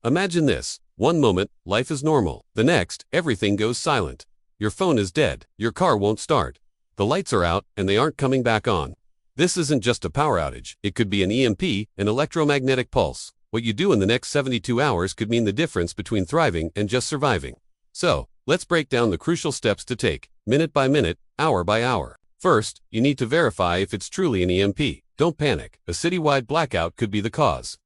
Imagine this. One moment, life is normal. The next, everything goes silent. Your phone is dead. Your car won't start. The lights are out, and they aren't coming back on. This isn't just a power outage. It could be an EMP, an electromagnetic pulse. What you do in the next 72 hours could mean the difference between thriving and just surviving. So, let's break down the crucial steps to take, minute by minute, hour by hour. First, you need to verify if it's truly an EMP. Don't panic. A citywide blackout could be the cause.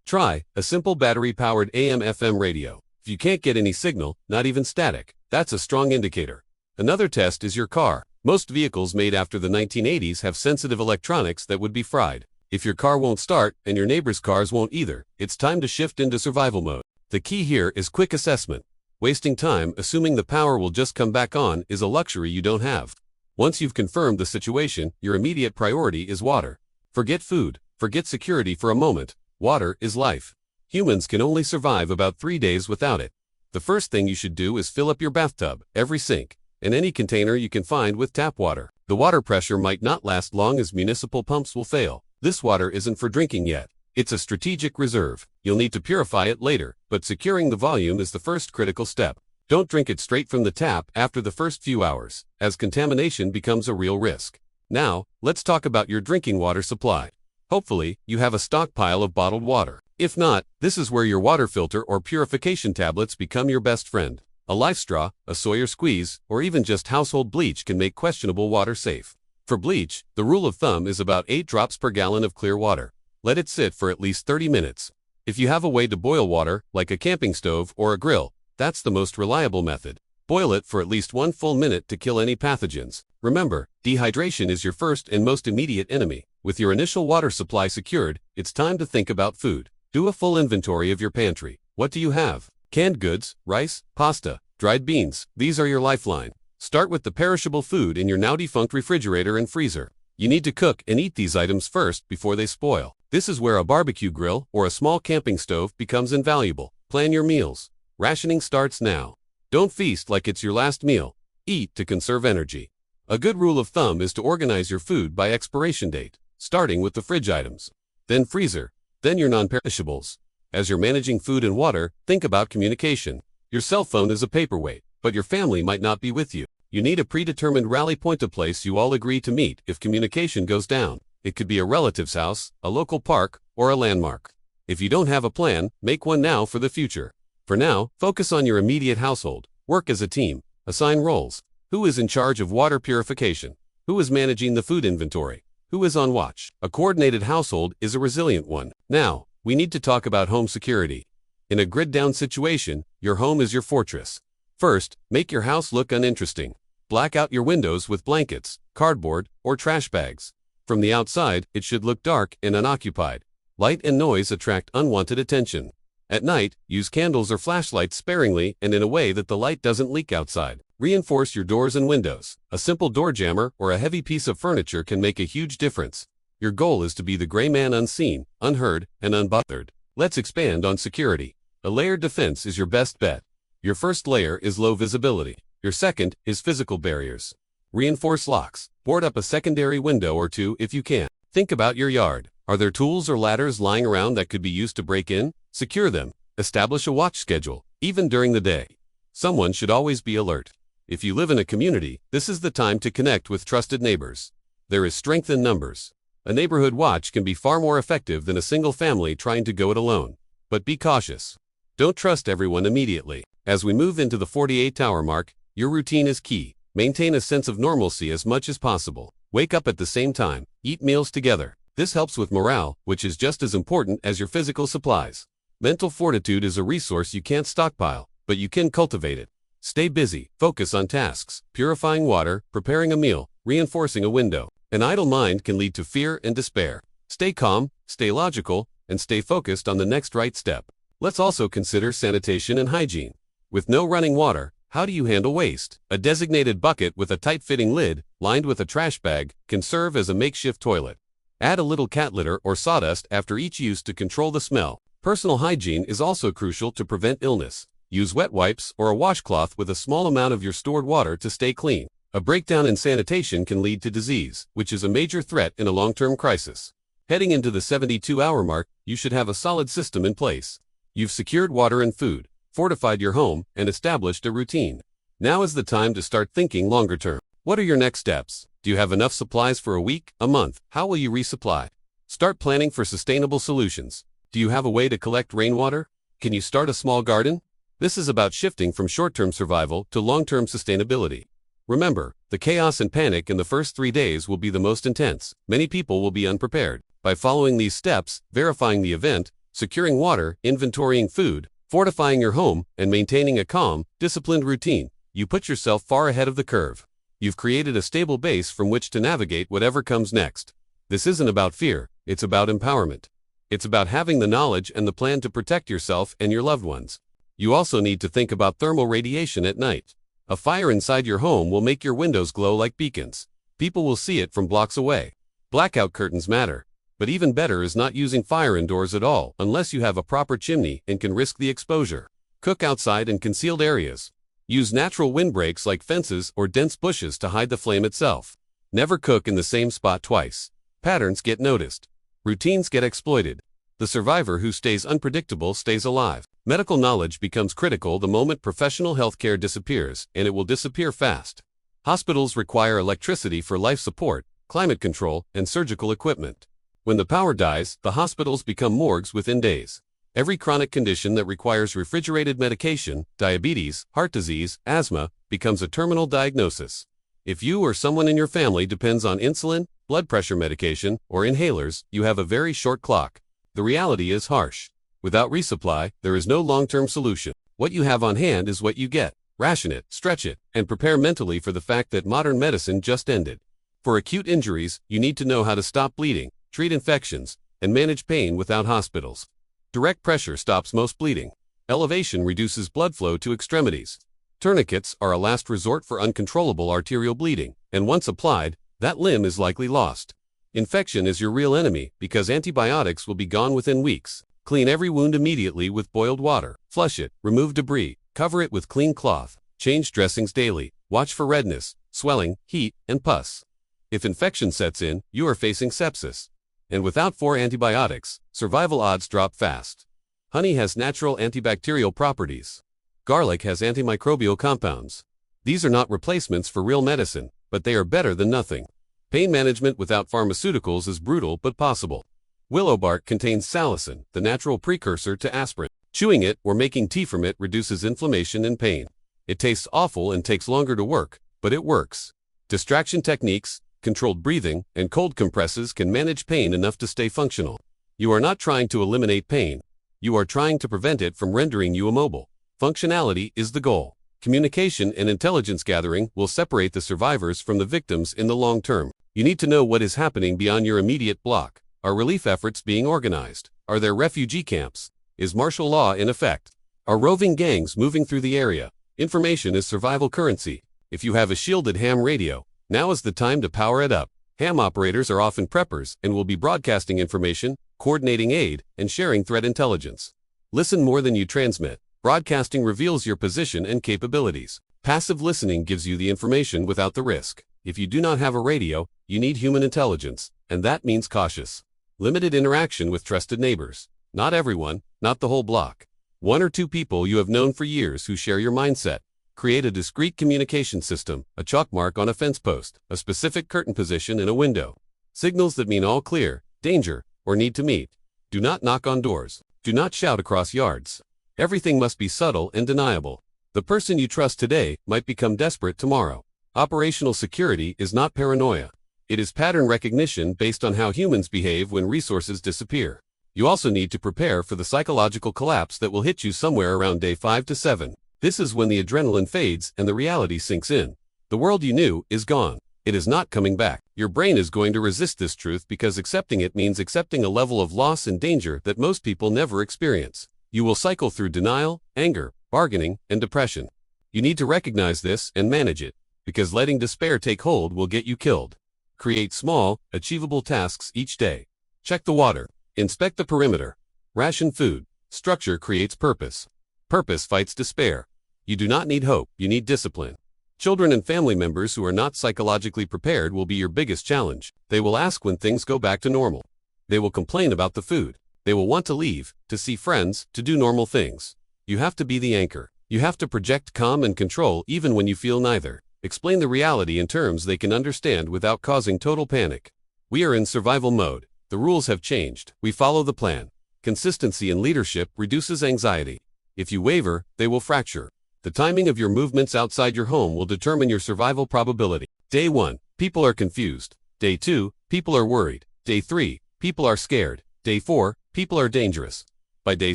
Try a simple battery-powered AM/FM radio. If you can't get any signal, not even static, that's a strong indicator. Another test is your car. Most vehicles made after the 1980s have sensitive electronics that would be fried. If your car won't start and your neighbor's cars won't either, it's time to shift into survival mode. The key here is quick assessment. Wasting time assuming the power will just come back on is a luxury you don't have. Once you've confirmed the situation, your immediate priority is water. Forget food, forget security for a moment. Water is life. Humans can only survive about 3 days without it. The first thing you should do is fill up your bathtub, every sink, and any container you can find with tap water. The water pressure might not last long as municipal pumps will fail. This water isn't for drinking yet. It's a strategic reserve. You'll need to purify it later, but securing the volume is the first critical step. Don't drink it straight from the tap after the first few hours, as contamination becomes a real risk. Now, let's talk about your drinking water supply. Hopefully, you have a stockpile of bottled water. If not, this is where your water filter or purification tablets become your best friend. A Life Straw, a Sawyer Squeeze, or even just household bleach can make questionable water safe. For bleach, the rule of thumb is about 8 drops per gallon of clear water. Let it sit for at least 30 minutes. If you have a way to boil water, like a camping stove or a grill, that's the most reliable method. Boil it for at least 1 full minute to kill any pathogens. Remember, dehydration is your first and most immediate enemy. With your initial water supply secured, it's time to think about food. Do a full inventory of your pantry. What do you have? Canned goods, rice, pasta, dried beans. These are your lifeline. Start with the perishable food in your now defunct refrigerator and freezer. You need to cook and eat these items first before they spoil. This is where a barbecue grill or a small camping stove becomes invaluable. Plan your meals. Rationing starts now. Don't feast like it's your last meal. Eat to conserve energy. A good rule of thumb is to organize your food by expiration date, starting with the fridge items, then freezer, then your non-perishables. As you're managing food and water, think about communication. Your cell phone is a paperweight, but your family might not be with you. You need a predetermined rally point, a place you all agree to meet if communication goes down. It could be a relative's house, a local park, or a landmark. If you don't have a plan, make one now for the future. For now, focus on your immediate household. Work as a team. Assign roles. Who is in charge of water purification? Who is managing the food inventory? Who is on watch? A coordinated household is a resilient one. Now, we need to talk about home security. In a grid-down situation, your home is your fortress. First, make your house look uninteresting. Black out your windows with blankets, cardboard, or trash bags. From the outside, it should look dark and unoccupied. Light and noise attract unwanted attention. At night, use candles or flashlights sparingly and in a way that the light doesn't leak outside. Reinforce your doors and windows. A simple door jammer or a heavy piece of furniture can make a huge difference. Your goal is to be the gray man, unseen, unheard, and unbothered. Let's expand on security. A layered defense is your best bet. Your first layer is low visibility. Your second is physical barriers. Reinforce locks. Board up a secondary window or two if you can. Think about your yard. Are there tools or ladders lying around that could be used to break in? Secure them. Establish a watch schedule, even during the day. Someone should always be alert. If you live in a community, this is the time to connect with trusted neighbors. There is strength in numbers. A neighborhood watch can be far more effective than a single family trying to go it alone. But be cautious. Don't trust everyone immediately. As we move into the 48-hour mark, your routine is key. Maintain a sense of normalcy as much as possible. Wake up at the same time. Eat meals together. This helps with morale, which is just as important as your physical supplies. Mental fortitude is a resource you can't stockpile, but you can cultivate it. Stay busy. Focus on tasks. Purifying water, preparing a meal, reinforcing a window. An idle mind can lead to fear and despair. Stay calm, stay logical, and stay focused on the next right step. Let's also consider sanitation and hygiene. With no running water, how do you handle waste? A designated bucket with a tight-fitting lid, lined with a trash bag, can serve as a makeshift toilet. Add a little cat litter or sawdust after each use to control the smell. Personal hygiene is also crucial to prevent illness. Use wet wipes or a washcloth with a small amount of your stored water to stay clean. A breakdown in sanitation can lead to disease, which is a major threat in a long-term crisis. Heading into the 72-hour mark, you should have a solid system in place. You've secured water and food, fortified your home, and established a routine. Now is the time to start thinking longer term. What are your next steps? Do you have enough supplies for a week, a month? How will you resupply? Start planning for sustainable solutions. Do you have a way to collect rainwater? Can you start a small garden? This is about shifting from short-term survival to long-term sustainability. Remember, the chaos and panic in the first 3 days will be the most intense. Many people will be unprepared. By following these steps, verifying the event, securing water, inventorying food, fortifying your home, and maintaining a calm, disciplined routine, you put yourself far ahead of the curve. You've created a stable base from which to navigate whatever comes next. This isn't about fear, it's about empowerment. It's about having the knowledge and the plan to protect yourself and your loved ones. You also need to think about thermal radiation at night. A fire inside your home will make your windows glow like beacons. People will see it from blocks away. Blackout curtains matter. But even better is not using fire indoors at all unless you have a proper chimney and can risk the exposure. Cook outside in concealed areas. Use natural windbreaks like fences or dense bushes to hide the flame itself. Never cook in the same spot twice. Patterns get noticed. Routines get exploited. The survivor who stays unpredictable stays alive. Medical knowledge becomes critical the moment professional healthcare disappears, and it will disappear fast. Hospitals require electricity for life support, climate control, and surgical equipment. When the power dies, the hospitals become morgues within days. Every chronic condition that requires refrigerated medication, diabetes, heart disease, asthma, becomes a terminal diagnosis. If you or someone in your family depends on insulin, blood pressure medication, or inhalers, you have a very short clock. The reality is harsh. Without resupply, there is no long-term solution. What you have on hand is what you get. Ration it, stretch it, and prepare mentally for the fact that modern medicine just ended. For acute injuries, you need to know how to stop bleeding, treat infections, and manage pain without hospitals. Direct pressure stops most bleeding. Elevation reduces blood flow to extremities. Tourniquets are a last resort for uncontrollable arterial bleeding, and once applied, that limb is likely lost. Infection is your real enemy because antibiotics will be gone within weeks. Clean every wound immediately with boiled water. Flush it, remove debris, cover it with clean cloth. Change dressings daily. Watch for redness, swelling, heat, and pus. If infection sets in, you are facing sepsis. And without 4 antibiotics, survival odds drop fast. Honey has natural antibacterial properties. Garlic has antimicrobial compounds. These are not replacements for real medicine, but they are better than nothing. Pain management without pharmaceuticals is brutal but possible. Willow bark contains salicin, the natural precursor to aspirin. Chewing it or making tea from it reduces inflammation and pain. It tastes awful and takes longer to work, but it works. Distraction techniques, controlled breathing, and cold compresses can manage pain enough to stay functional. You are not trying to eliminate pain. You are trying to prevent it from rendering you immobile. Functionality is the goal. Communication and intelligence gathering will separate the survivors from the victims in the long term. You need to know what is happening beyond your immediate block. Are relief efforts being organized? Are there refugee camps? Is martial law in effect? Are roving gangs moving through the area? Information is survival currency. If you have a shielded ham radio, now is the time to power it up. Ham operators are often preppers and will be broadcasting information, coordinating aid, and sharing threat intelligence. Listen more than you transmit. Broadcasting reveals your position and capabilities. Passive listening gives you the information without the risk. If you do not have a radio, you need human intelligence, and that means cautious. Limited interaction with trusted neighbors. Not everyone, not the whole block. 1 or 2 people you have known for years who share your mindset. Create a discrete communication system, a chalk mark on a fence post, a specific curtain position in a window. Signals that mean all clear, danger, or need to meet. Do not knock on doors. Do not shout across yards. Everything must be subtle and deniable. The person you trust today might become desperate tomorrow. Operational security is not paranoia. It is pattern recognition based on how humans behave when resources disappear. You also need to prepare for the psychological collapse that will hit you somewhere around day 5 to 7. This is when the adrenaline fades and the reality sinks in. The world you knew is gone. It is not coming back. Your brain is going to resist this truth because accepting it means accepting a level of loss and danger that most people never experience. You will cycle through denial, anger, bargaining, and depression. You need to recognize this and manage it, because letting despair take hold will get you killed. Create small, achievable tasks each day. Check the water. Inspect the perimeter. Ration food. Structure creates purpose. Purpose fights despair. You do not need hope, you need discipline. Children and family members who are not psychologically prepared will be your biggest challenge. They will ask when things go back to normal. They will complain about the food. They will want to leave, to see friends, to do normal things. You have to be the anchor. You have to project calm and control even when you feel neither. Explain the reality in terms they can understand without causing total panic. We are in survival mode. The rules have changed. We follow the plan. Consistency in leadership reduces anxiety. If you waver, they will fracture. The timing of your movements outside your home will determine your survival probability. Day 1. People are confused. Day 2. People are worried. Day 3. People are scared. Day 4. People are dangerous. By day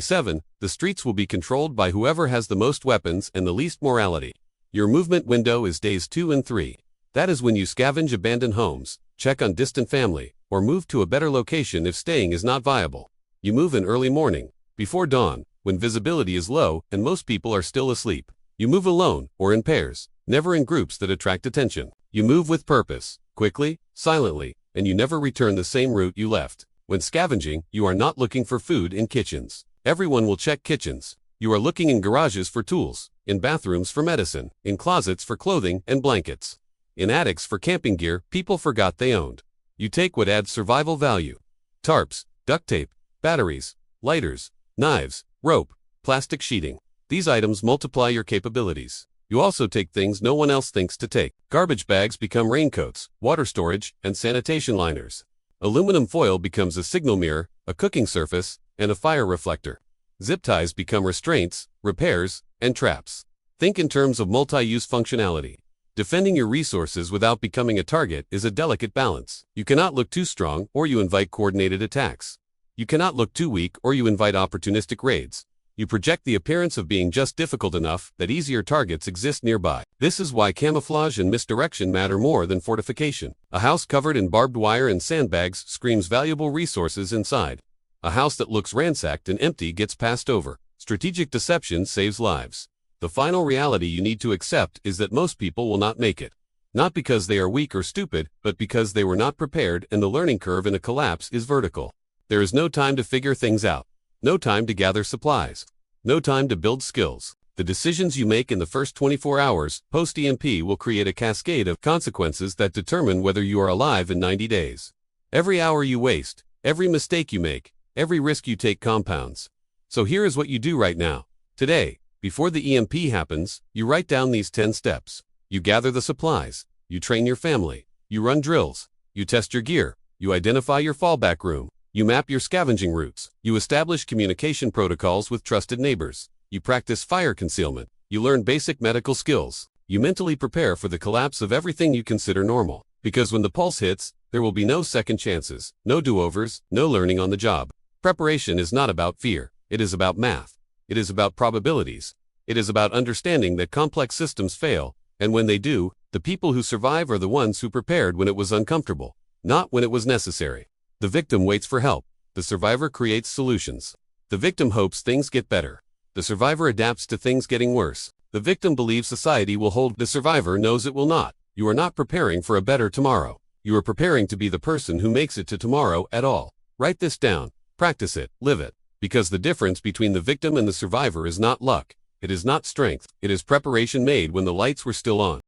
7, the streets will be controlled by whoever has the most weapons and the least morality. Your movement window is days 2 and 3. That is when you scavenge abandoned homes, check on distant family, or move to a better location if staying is not viable. You move in early morning, before dawn, when visibility is low and most people are still asleep. You move alone or in pairs, never in groups that attract attention. You move with purpose, quickly, silently, and you never return the same route you left. When scavenging, you are not looking for food in kitchens. Everyone will check kitchens. You are looking in garages for tools, in bathrooms for medicine, in closets for clothing and blankets, in attics for camping gear people forgot they owned. You take what adds survival value. Tarps, duct tape, batteries, lighters, knives, rope, plastic sheeting. These items multiply your capabilities. You also take things no one else thinks to take. Garbage bags become raincoats, water storage, and sanitation liners. Aluminum foil becomes a signal mirror, a cooking surface, and a fire reflector. Zip ties become restraints, repairs, and traps. Think in terms of multi-use functionality. Defending your resources without becoming a target is a delicate balance. You cannot look too strong or you invite coordinated attacks. You cannot look too weak or you invite opportunistic raids. You project the appearance of being just difficult enough that easier targets exist nearby. This is why camouflage and misdirection matter more than fortification. A house covered in barbed wire and sandbags screams valuable resources inside. A house that looks ransacked and empty gets passed over. Strategic deception saves lives. The final reality you need to accept is that most people will not make it. Not because they are weak or stupid, but because they were not prepared and the learning curve in a collapse is vertical. There is no time to figure things out. No time to gather supplies. No time to build skills. The decisions you make in the first 24 hours post-EMP will create a cascade of consequences that determine whether you are alive in 90 days. Every hour you waste, every mistake you make, every risk you take compounds. So here is what you do right now. Today, before the EMP happens, you write down these 10 steps. You gather the supplies. You train your family. You run drills. You test your gear. You identify your fallback room. You map your scavenging routes. You establish communication protocols with trusted neighbors. You practice fire concealment. You learn basic medical skills. You mentally prepare for the collapse of everything you consider normal. Because when the pulse hits, there will be no second chances, no do-overs, no learning on the job. Preparation is not about fear. It is about math. It is about probabilities. It is about understanding that complex systems fail, and when they do, the people who survive are the ones who prepared when it was uncomfortable, not when it was necessary. The victim waits for help. The survivor creates solutions. The victim hopes things get better. The survivor adapts to things getting worse. The victim believes society will hold. The survivor knows it will not. You are not preparing for a better tomorrow. You are preparing to be the person who makes it to tomorrow at all. Write this down. Practice it. Live it. Because the difference between the victim and the survivor is not luck. It is not strength. It is preparation made when the lights were still on.